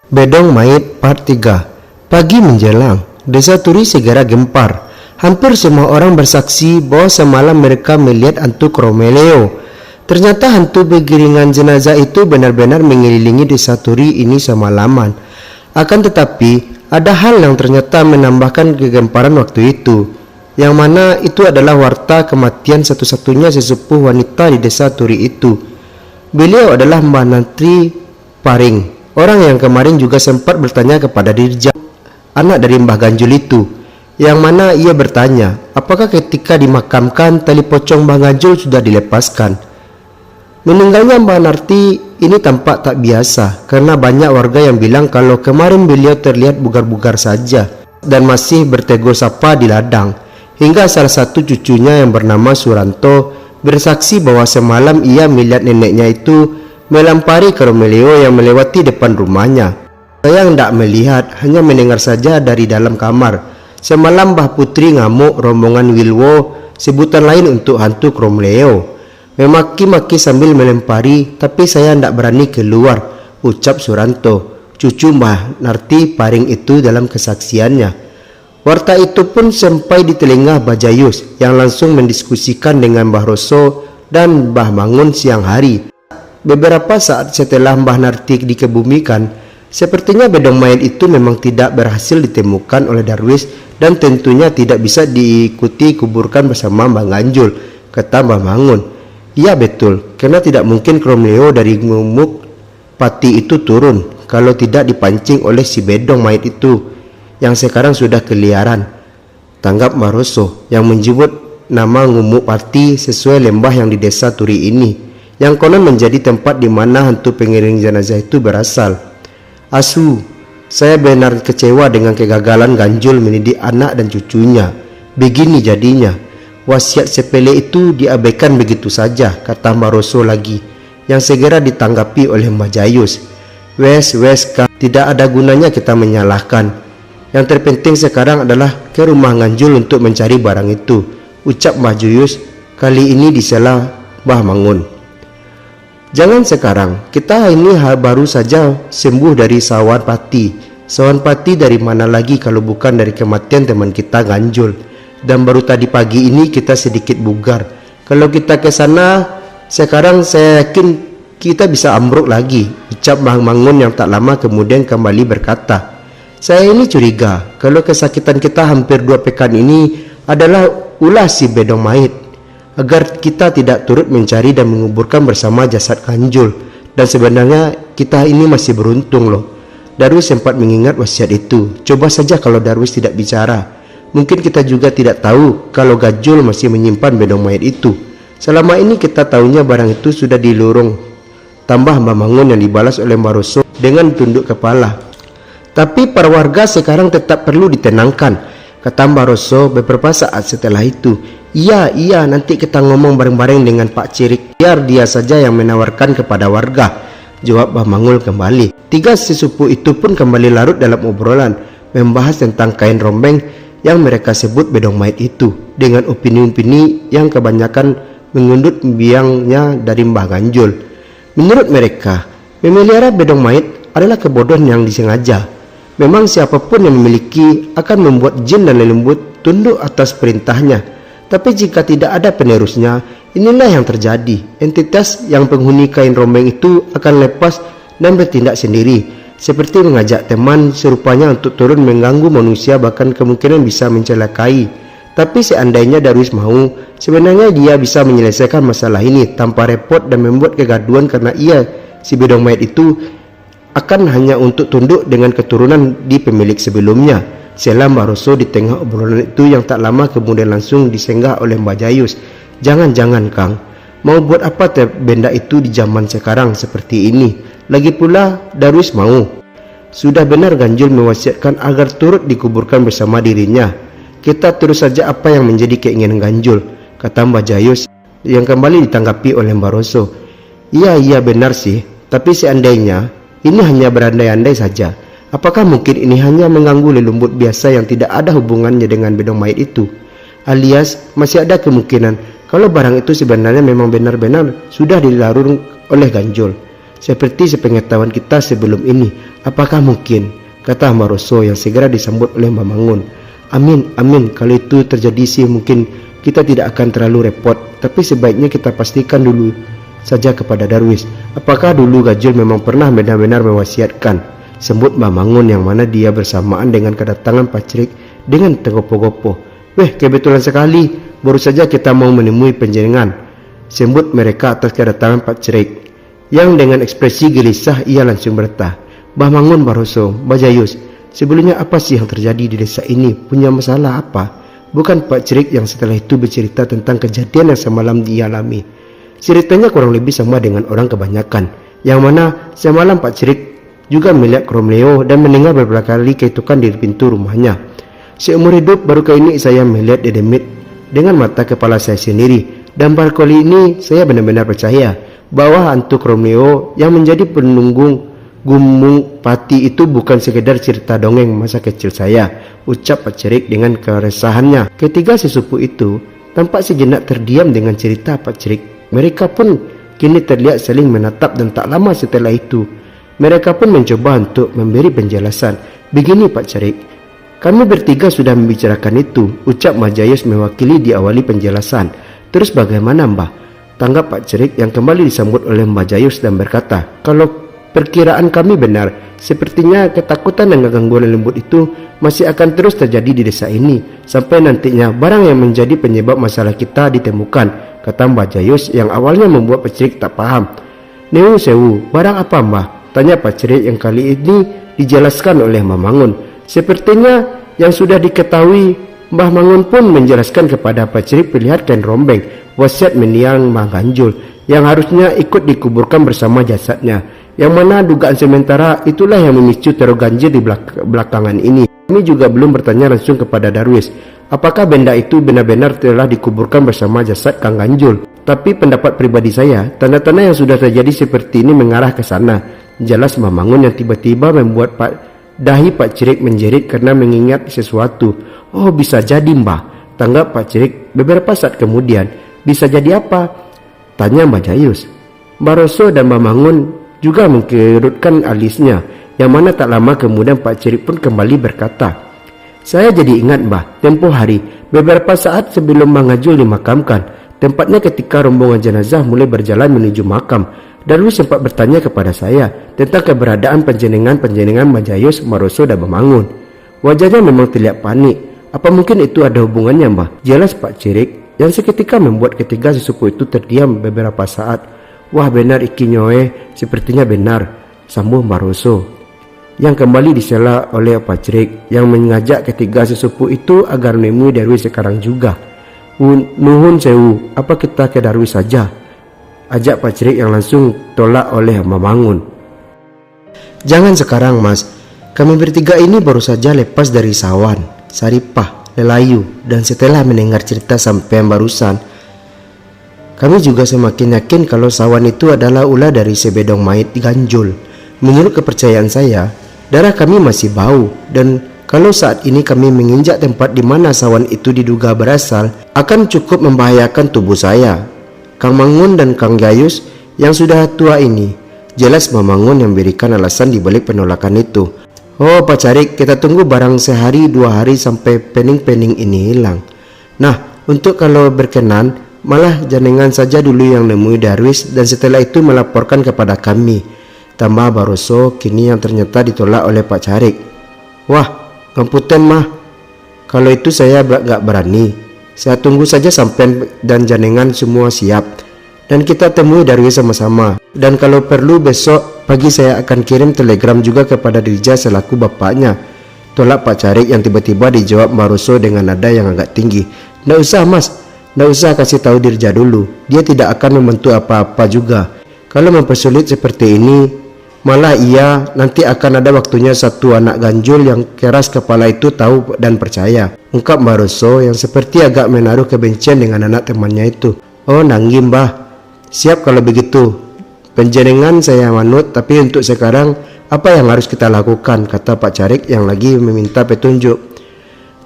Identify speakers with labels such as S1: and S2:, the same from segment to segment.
S1: Bedong Mait Part 3. Pagi menjelang, desa Turi segera gempar. Hampir semua orang bersaksi bahwa semalam mereka melihat hantu Kromeleo. Ternyata hantu bergiringan jenazah itu benar-benar mengelilingi desa Turi ini semalaman. Akan tetapi, ada hal yang ternyata menambahkan kegemparan waktu itu, yang mana itu adalah warta kematian satu-satunya sesepuh wanita di desa Turi itu. Beliau adalah Mbah Nantri Paring, orang yang kemarin juga sempat bertanya kepada Dirja, anak dari Mbah Ganjul itu, yang mana ia bertanya apakah ketika dimakamkan tali pocong Mbah Ganjul sudah dilepaskan. Meninggalnya Mbah Narti ini tampak tak biasa, karena banyak warga yang bilang kalau kemarin beliau terlihat bugar-bugar saja dan masih bertegur sapa di ladang, hingga salah satu cucunya yang bernama Suranto bersaksi bahwa semalam ia melihat neneknya itu melampari Kromeleo yang melewati depan rumahnya. Saya tidak melihat, hanya mendengar saja dari dalam kamar. Semalam Mbah Putri ngamuk rombongan Wilwo, sebutan lain untuk hantu Kromeleo, memaki-maki sambil melempari, tapi saya tidak berani keluar, ucap Suranto, cucu Mbah Narti Paring itu dalam kesaksiannya. Warta itu pun sampai di telinga Bajayus yang langsung mendiskusikan dengan Mbah Roso dan Mbah Mangun siang hari. Beberapa saat setelah Mbah Narti dikebumikan, sepertinya bedong mayat itu memang tidak berhasil ditemukan oleh Darwis dan tentunya tidak bisa diikuti kuburkan bersama Mbah Ganjul, kata Mbah Mangun. Iya betul, karena tidak mungkin Kromeleo dari Ngumuk Pati itu turun kalau tidak dipancing oleh si bedong mayat itu yang sekarang sudah keliaran, tanggap Mbah Roso yang menyebut nama Ngumuk Pati sesuai lembah yang di desa Turi ini, yang konon menjadi tempat di mana hantu pengiring jenazah itu berasal. Asu, saya benar kecewa dengan kegagalan Ganjul mendidik anak dan cucunya. Begini jadinya, wasiat sepele itu diabaikan begitu saja, kata Mbak Roso lagi, yang segera ditanggapi oleh Mbak Jayus. Wes, Kak, tidak ada gunanya kita menyalahkan. Yang terpenting sekarang adalah ke rumah Ganjul untuk mencari barang itu, ucap Mbak Jayus, kali ini disela Mbah Mangun. Jangan sekarang, kita ini baru saja sembuh dari Sawan Pati. Sawan Pati dari mana lagi kalau bukan dari kematian teman kita Ganjul. Dan baru tadi pagi ini kita sedikit bugar. Kalau kita ke sana sekarang, saya yakin kita bisa ambruk lagi, ucap Mbah Mangun yang tak lama kemudian kembali berkata, saya ini curiga kalau kesakitan kita hampir 2 pekan ini adalah ulah si bedong mayit, agar kita tidak turut mencari dan menguburkan bersama jasad Ganjul. Dan sebenarnya kita ini masih beruntung loh. Darwis sempat mengingat wasiat itu. Coba saja kalau Darwis tidak bicara, mungkin kita juga tidak tahu kalau Ganjul masih menyimpan bedong mayat itu. Selama ini kita tahunya barang itu sudah dilurung, tambah Mbah Mangun yang dibalas oleh Mbah Roso dengan tunduk kepala. Tapi para warga sekarang tetap perlu ditenangkan, kata Mbah Roso beberapa saat setelah itu. Iya, nanti kita ngomong bareng-bareng dengan Pak Cirik, biar dia saja yang menawarkan kepada warga, jawab Mbah Mangun kembali. 3 sesepuh itu pun kembali larut dalam obrolan, membahas tentang kain rombeng yang mereka sebut bedong mayat itu, dengan opini-opini yang kebanyakan mengundut biangnya dari Mbah Ganjul. Menurut mereka, memelihara bedong mayat adalah kebodohan yang disengaja. Memang siapapun yang memiliki akan membuat jin dan lembut tunduk atas perintahnya. Tapi jika tidak ada penerusnya, inilah yang terjadi. Entitas yang penghuni kain rombeng itu akan lepas dan bertindak sendiri, seperti mengajak teman serupanya untuk turun mengganggu manusia, bahkan kemungkinan bisa mencelakai. Tapi seandainya Darwis mau, sebenarnya dia bisa menyelesaikan masalah ini tanpa repot dan membuat kegaduhan, karena si bedong mayat itu akan hanya untuk tunduk dengan keturunan di pemilik sebelumnya. Sela Mbah Roso di tengah obrolan itu yang tak lama kemudian langsung disenggah oleh Mbak Jayus. Jangan Kang, mau buat apa benda itu di zaman sekarang seperti ini? Lagi pula Darwis mau. Sudah benar Ganjul mewasiatkan agar turut dikuburkan bersama dirinya. Kita terus saja apa yang menjadi keinginan Ganjul, kata Mbak Jayus yang kembali ditanggapi oleh Mbak Roso. Iya benar sih, tapi seandainya ini hanya berandai-andai saja. Apakah mungkin ini hanya mengganggu lelumbut biasa yang tidak ada hubungannya dengan bedong mayat itu? Alias masih ada kemungkinan kalau barang itu sebenarnya memang benar-benar sudah dilarung oleh Ganjul. seperti sepengetahuan kita sebelum ini. Apakah mungkin? Kata Mbah Roso yang segera disambut oleh Mbah Mangun. Amin, amin. Kalau itu terjadi sih mungkin kita tidak akan terlalu repot. Tapi sebaiknya kita pastikan dulu saja kepada Darwis. Apakah dulu Gajul memang pernah benar-benar mewasiatkan? Sembut Mbah Mangun yang mana dia bersamaan dengan kedatangan Pak Cerik dengan tergopoh-gopoh. Weh, kebetulan sekali. Baru saja kita mau menemui penjenengan. Sembut mereka atas kedatangan Pak Cerik. Yang dengan ekspresi gelisah ia langsung berkata, Mbah Mangun, Mbah Roso, Mbah Jayus, sebelumnya apa sih yang terjadi di desa ini? Punya masalah apa? Bukan Pak Cerik yang setelah itu bercerita tentang kejadian yang semalam dialami. Ceritanya kurang lebih sama dengan orang kebanyakan, yang mana semalam Pak Cerik juga melihat Romeo dan mendengar beberapa kali ketukan di pintu rumahnya. Seumur hidup baru kali ini saya melihat Dedemit dengan mata kepala saya sendiri, dan baru kali ini saya benar-benar percaya bahwa hantu Romeo yang menjadi penunggung Gumung Pati itu bukan sekedar cerita dongeng masa kecil saya, ucap Pak Cerik dengan keresahannya. Ketiga sesepuh itu tampak sejenak terdiam dengan cerita Pak Cerik. Mereka pun kini terlihat saling menatap dan tak lama setelah itu mereka pun mencoba untuk memberi penjelasan. Begini Pak Cerik, kami bertiga sudah membicarakan itu, ucap Mbah Jayus mewakili diawali penjelasan. Terus bagaimana Mbah? Tanggap Pak Cerik yang kembali disambut oleh Mbah Jayus dan berkata, kalau perkiraan kami benar, sepertinya ketakutan dan gangguan lembut itu masih akan terus terjadi di desa ini sampai nantinya barang yang menjadi penyebab masalah kita ditemukan, kata Mbah Jayus yang awalnya membuat Pak Cerik tak paham. Newu sewu, barang apa Mbah? Tanya Pak Cerik yang kali ini dijelaskan oleh Mbah Mangun. Sepertinya yang sudah diketahui, Mbah Mangun pun menjelaskan kepada Pak Cerik perlihatkan rombeng wasiat mendiang Mbah Ganjul yang harusnya ikut dikuburkan bersama jasadnya, yang mana dugaan sementara itulah yang memicu teror ganjil di belakangan ini. Kami juga belum bertanya langsung kepada Darwis apakah benda itu benar-benar telah dikuburkan bersama jasad Kang Ganjul. Tapi pendapat pribadi saya, tanda-tanda yang sudah terjadi seperti ini mengarah ke sana. Jelas Mbah Mangun yang tiba-tiba membuat dahi Pak Cerik menjerit karena mengingat sesuatu. Oh, bisa jadi Mbah, tanggap Pak Cerik beberapa saat kemudian. Bisa jadi apa? Tanya Mbah Jayus. Mbah Roso dan Mbah Mangun juga mengkerutkan alisnya, yang mana tak lama kemudian Pak Cerik pun kembali berkata, saya jadi ingat Mbah, tempoh hari beberapa saat sebelum Mbah Ganjul dimakamkan, tempatnya ketika rombongan jenazah mulai berjalan menuju makam, Darwis sempat bertanya kepada saya tentang keberadaan penjenengan Mbah Jayus, Mbah Roso dan Mbah Mangun. Wajahnya memang terlihat panik. Apa mungkin itu ada hubungannya Mbah? Jelas Pak Cerik yang seketika membuat ketiga sesepuh itu terdiam beberapa saat. Wah benar iki nyoe, sepertinya benar, sambung Mbah Roso yang kembali disela oleh Pak Cerik yang mengajak ketiga sesepuh itu agar menemui Darwis sekarang juga. Nuhun sewu, apa kita ke Darwis saja? Ajak Pak Cerik yang langsung tolak oleh Mbah Mangun. Jangan sekarang Mas, kami bertiga ini baru saja lepas dari Sawan, Saripah, Lelayu, dan setelah mendengar cerita sampean barusan, kami juga semakin yakin kalau Sawan itu adalah ulah dari sebedong mayit Ganjul. Menurut kepercayaan saya, darah kami masih bau, dan kalau saat ini kami menginjak tempat di mana Sawan itu diduga berasal, akan cukup membahayakan tubuh saya. Kang Mangun dan Kang Jayus yang sudah tua ini, jelas Mbah Mangun yang berikan alasan di balik penolakan itu. Oh Pak Cerik, kita tunggu barang sehari 2 hari sampai pening-pening ini hilang. Nah, untuk kalau berkenan, malah jenengan saja dulu yang nemui Darwis dan setelah itu melaporkan kepada kami. Tambah Mbah Roso kini yang ternyata ditolak oleh Pak Cerik. Wah, ngapunten Mah, kalau itu saya gak berani. Saya tunggu saja sampai dan jenengan semua siap, dan kita temui Darwis sama-sama. Dan kalau perlu besok pagi saya akan kirim telegram juga kepada Dirja selaku bapaknya. Tolak Pak Cerik yang tiba-tiba dijawab Mbah Roso dengan nada yang agak tinggi. Nggak usah Mas, nggak usah kasih tahu Dirja dulu. Dia tidak akan membantu apa-apa juga. Kalau mempersulit seperti ini, malah ia nanti akan ada waktunya satu anak Ganjul yang keras kepala itu tahu dan percaya, ungkap Mbah Roso yang seperti agak menaruh kebencian dengan anak temannya itu. Oh nanggi Mbah, siap kalau begitu. Penjenengan saya manut, tapi untuk sekarang apa yang harus kita lakukan, kata Pak Cerik yang lagi meminta petunjuk.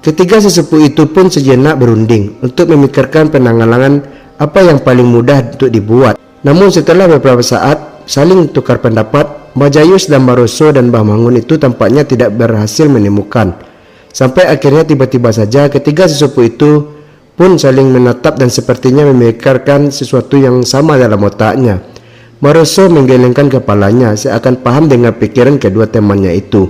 S1: Ketiga sesepuh itu pun sejenak berunding untuk memikirkan penanggalan apa yang paling mudah untuk dibuat. Namun setelah beberapa saat saling tukar pendapat, Mbah Jayus dan Mbah Roso dan Mbah Mangun itu tampaknya tidak berhasil menemukan. Sampai akhirnya tiba-tiba saja ketiga sesepuh itu pun saling menatap dan sepertinya memikirkan sesuatu yang sama dalam otaknya. Mbah Roso menggelengkan kepalanya seakan paham dengan pikiran kedua temannya itu.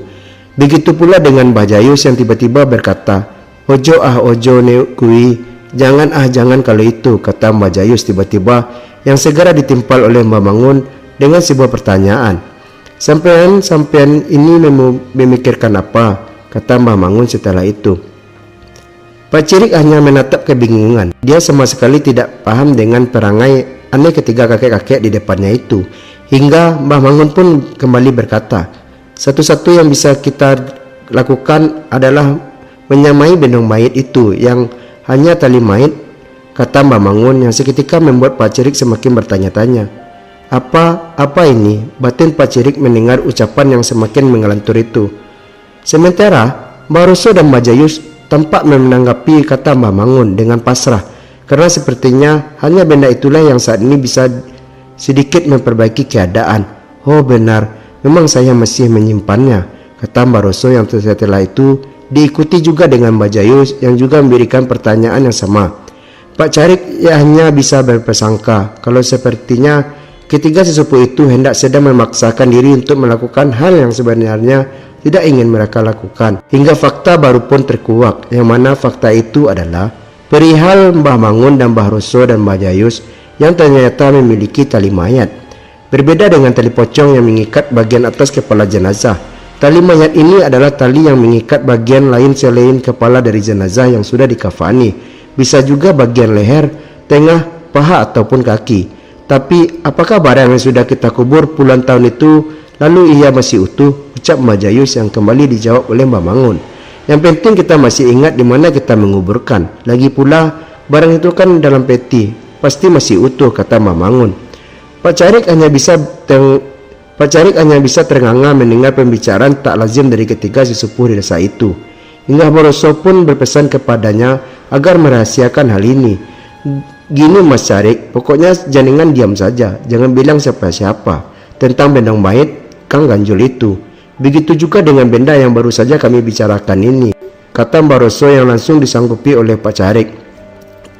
S1: Begitu pula dengan Mbah Jayus yang tiba-tiba berkata, ojo ne kui, jangan kalau itu, kata Mbah Jayus tiba-tiba yang segera ditimpal oleh Mbah Mangun dengan sebuah pertanyaan. Sampean ini memikirkan apa? Kata Mbah Mangun setelah itu. Pak Cirik hanya menatap kebingungan. Dia sama sekali tidak paham dengan perangai aneh ketiga kakek-kakek di depannya itu. Hingga Mbah Mangun pun kembali berkata, satu-satu yang bisa kita lakukan adalah menyamai benong mayit itu yang hanya tali mayit, kata Mbah Mangun yang seketika membuat Pak Cirik semakin bertanya-tanya. Apa ini? Batin Pak Cirik mendengar ucapan yang semakin mengelantur itu. Sementara Mbah Roso dan Mbah Jayus tampak menanggapi kata Mbah Mangun dengan pasrah, karena sepertinya hanya benda itulah yang saat ini bisa sedikit memperbaiki keadaan. Oh benar, memang saya masih menyimpannya, kata Mbah Roso yang setelah itu diikuti juga dengan Mbah Jayus yang juga memberikan pertanyaan yang sama. Pak Carik hanya bisa berprasangka kalau sepertinya ketiga sesepuh itu hendak sedang memaksakan diri untuk melakukan hal yang sebenarnya tidak ingin mereka lakukan. Hingga fakta baru pun terkuak, yang mana fakta itu adalah perihal Mbah Mangun dan Mbah Roso dan Mbah Jayus yang ternyata memiliki tali mayat. Berbeda dengan tali pocong yang mengikat bagian atas kepala jenazah, tali mayat ini adalah tali yang mengikat bagian lain selain kepala dari jenazah yang sudah dikafani. Bisa juga bagian leher, tengah, paha ataupun kaki. Tapi apakah barang yang sudah kita kubur puluhan tahun itu lalu ia masih utuh? Ucap Mbah Jayus yang kembali dijawab oleh Mbah Mangun. Yang penting kita masih ingat di mana kita menguburkan. Lagi pula barang itu kan dalam peti, pasti masih utuh, kata Mbah Mangun. Pak Carik hanya bisa ternganga mendengar pembicaraan tak lazim dari ketiga sesepuh di desa itu. Hingga Mbah Roso pun berpesan kepadanya agar merahasiakan hal ini. Gini Mas Carik, pokoknya jangan diam saja, jangan bilang siapa-siapa tentang bendang mayit Kang Ganjul itu. Begitu juga dengan benda yang baru saja kami bicarakan ini, kata Mbah Roso yang langsung disanggupi oleh Pak Carik.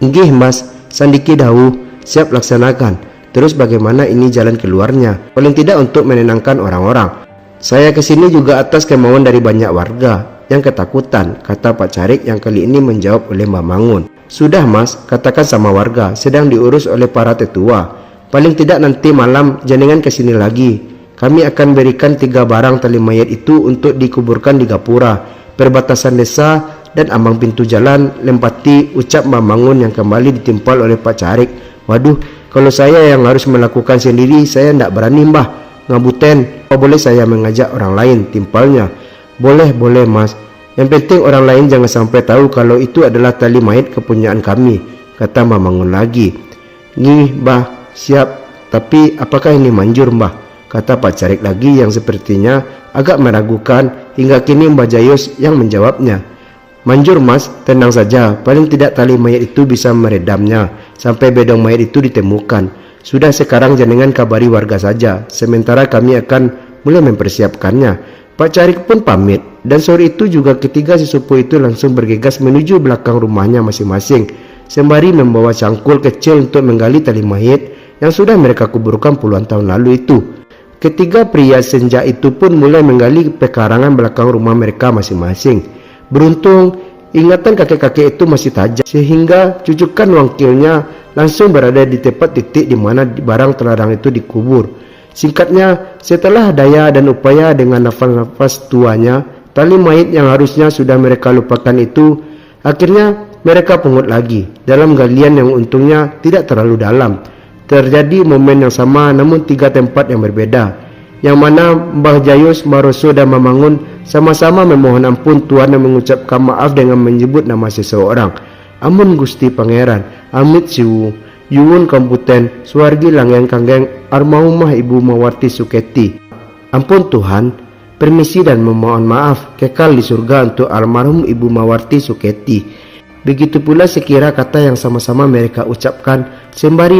S1: Nggih Mas, sandiki dahu, siap laksanakan. Terus bagaimana ini jalan keluarnya? Paling tidak untuk menenangkan orang-orang. Saya kesini juga atas kemauan dari banyak warga yang ketakutan, kata Pak Carik yang kali ini menjawab oleh Mbah Mangun. Sudah Mas, katakan sama warga, sedang diurus oleh para tetua. Paling tidak nanti malam jenengan kesini lagi. Kami akan berikan 3 barang tali mayat itu untuk dikuburkan di Gapura, perbatasan desa dan ambang pintu jalan Lempati, ucap Mbah Mangun yang kembali ditimpal oleh Pak Carik. Waduh, kalau saya yang harus melakukan sendiri, saya tidak berani Mbah. Ngabuten, apa boleh saya mengajak orang lain, timpalnya? Boleh Mas. Yang penting orang lain jangan sampai tahu kalau itu adalah tali mayat kepunyaan kami, kata Mbah Mangun lagi. Nih Mbah, siap. Tapi apakah ini manjur Mbah? Kata Pak Carik lagi yang sepertinya agak meragukan. Hingga kini Mbah Jayus yang menjawabnya. Manjur Mas, tenang saja, paling tidak tali mayat itu bisa meredamnya sampai bedong mayat itu ditemukan. Sudah sekarang jenengan kabari warga saja, sementara kami akan mulai mempersiapkannya. Pak Carik pun pamit, dan sore itu juga ketiga sesepuh itu langsung bergegas menuju belakang rumahnya masing-masing, sembari membawa cangkul kecil untuk menggali tali mayat yang sudah mereka kuburkan puluhan tahun lalu itu. Ketiga pria senja itu pun mulai menggali pekarangan belakang rumah mereka masing-masing. Beruntung ingatan kakek-kakek itu masih tajam, sehingga cucukan wangkilnya langsung berada di tepat titik di mana barang terlarang itu dikubur. Singkatnya, setelah daya dan upaya dengan nafas-nafas tuanya, tali mayat yang harusnya sudah mereka lupakan itu akhirnya mereka pungut lagi dalam galian yang untungnya tidak terlalu dalam. Terjadi momen yang sama namun 3 tempat yang berbeda, yang mana Mbah Jayus, Mbah Roso dan Mbah Mangun sama-sama memohon ampun Tuhan dan mengucapkan maaf dengan menyebut nama seseorang. Amun Gusti Pangeran, amit siwu, yuwun kamputen, suargi langgeng kanggeng, armahumah Ibu Mawarti Suketi. Ampun Tuhan, permisi dan memohon maaf, kekal di surga untuk almarhum Ibu Mawarti Suketi. Begitu pula sekira kata yang sama-sama mereka ucapkan sembari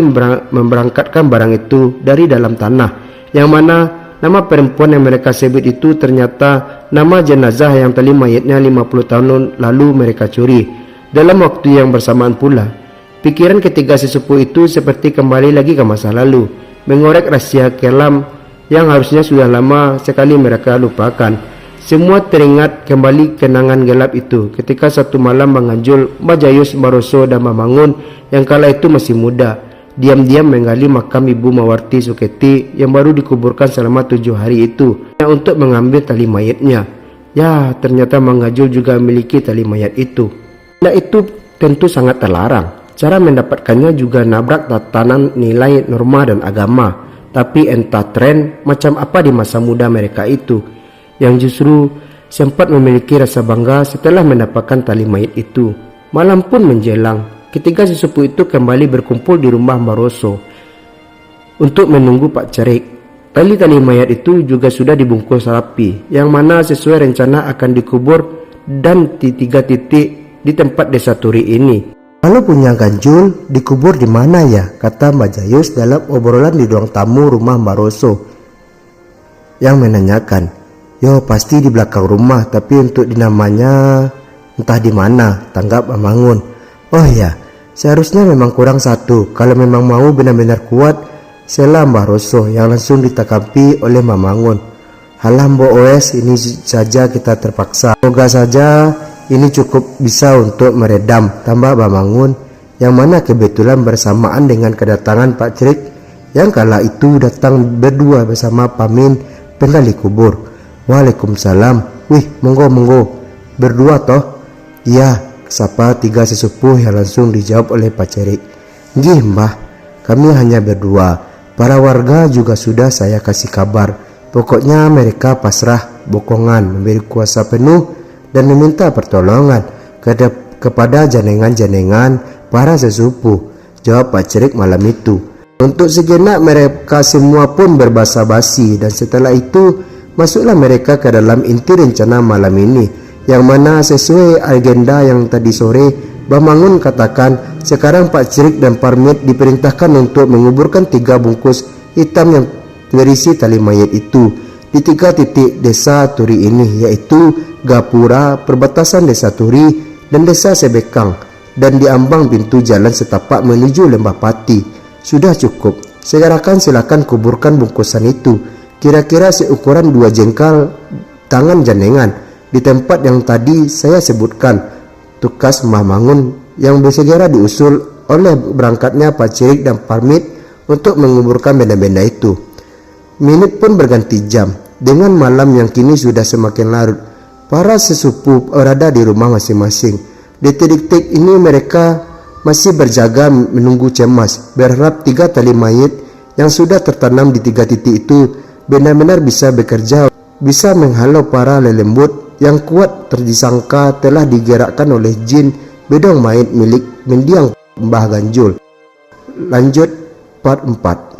S1: memberangkatkan barang itu dari dalam tanah. yang mana nama perempuan yang mereka sebut itu ternyata nama jenazah yang tali mayatnya 50 tahun lalu mereka curi. Dalam waktu yang bersamaan pula, pikiran ketiga sesepuh itu seperti kembali lagi ke masa lalu, mengorek rahasia kelam yang harusnya sudah lama sekali mereka lupakan. Semua teringat kembali kenangan gelap itu ketika satu malam menganjul Mbah Jayus, Baroso dan Mbah Mangun yang kala itu masih muda diam-diam menggali makam Ibu Mawarti Suketi yang baru dikuburkan selama 7 hari itu untuk mengambil tali mayatnya. Ya, ternyata Mang Gajul juga memiliki tali mayat itu. Nah, itu tentu sangat terlarang. Cara mendapatkannya juga nabrak tatanan nilai norma dan agama. Tapi entah tren macam apa di masa muda mereka itu yang justru sempat memiliki rasa bangga setelah mendapatkan tali mayat itu. Malam pun menjelang, ketiga sesepuh itu kembali berkumpul di rumah Baroso untuk menunggu Pak Cerik. Tali-tali mayat itu juga sudah dibungkus rapi, yang mana sesuai rencana akan dikubur dan di 3 titik di tempat desa Turi ini. Kalau punya Ganjul dikubur di mana ya? Kata Mbah Jayus dalam obrolan di ruang tamu rumah Baroso yang menanyakan. Yo, pasti di belakang rumah, tapi untuk dinamanya entah di mana, tanggap Mbah Mangun. Oh ya, seharusnya memang kurang satu. Kalau memang mau benar-benar kuat, sela Mbah Roso yang langsung ditangkapi oleh Mbah Mangun. Halah Mbok Oes, ini saja kita terpaksa. Semoga saja ini cukup bisa untuk meredam, tambah Mbah Mangun, yang mana kebetulan bersamaan dengan kedatangan Pak Cerik yang kala itu datang berdua bersama Pamin penggali kubur. Waalaikumsalam. Wih, monggo. Berdua toh? Iya, sapa 3 sesepuh yang langsung dijawab oleh Pak Cerik. Nggih Mbah, kami hanya berdua. Para warga juga sudah saya kasih kabar. Pokoknya mereka pasrah bokongan, memberi kuasa penuh dan meminta pertolongan kepada janengan-janengan para sesepuh, jawab Pak Cerik malam itu. Untuk sejenak mereka semua pun berbasa-basi dan setelah itu masuklah mereka ke dalam inti rencana malam ini, yang mana sesuai agenda yang tadi sore Mbah Mangun katakan, sekarang Pak Cerik dan Parmit diperintahkan untuk menguburkan 3 bungkus hitam yang berisi tali mayat itu di 3 titik desa Turi ini, yaitu Gapura, perbatasan desa Turi dan desa Sebekang, dan di ambang pintu jalan setapak menuju Lembah Pati. Sudah cukup, sekarang silakan kuburkan bungkusan itu. Kira-kira seukuran 2 jengkal tangan janengan di tempat yang tadi saya sebutkan, tukas Mbah Mangun yang segera diusul oleh berangkatnya Pak Cerik dan Parmit untuk menguburkan benda-benda itu. Minit pun berganti jam. Dengan malam yang kini sudah semakin larut, para sesepuh berada di rumah masing-masing. Detik-detik ini mereka masih berjaga menunggu cemas, berharap 3 tali mayat yang sudah tertanam di 3 titik itu benar-benar bisa bekerja, bisa menghalau para lelembut yang kuat disangka telah digerakkan oleh jin bedong mayat milik mendiang Mbah Ganjul. Lanjut part 4.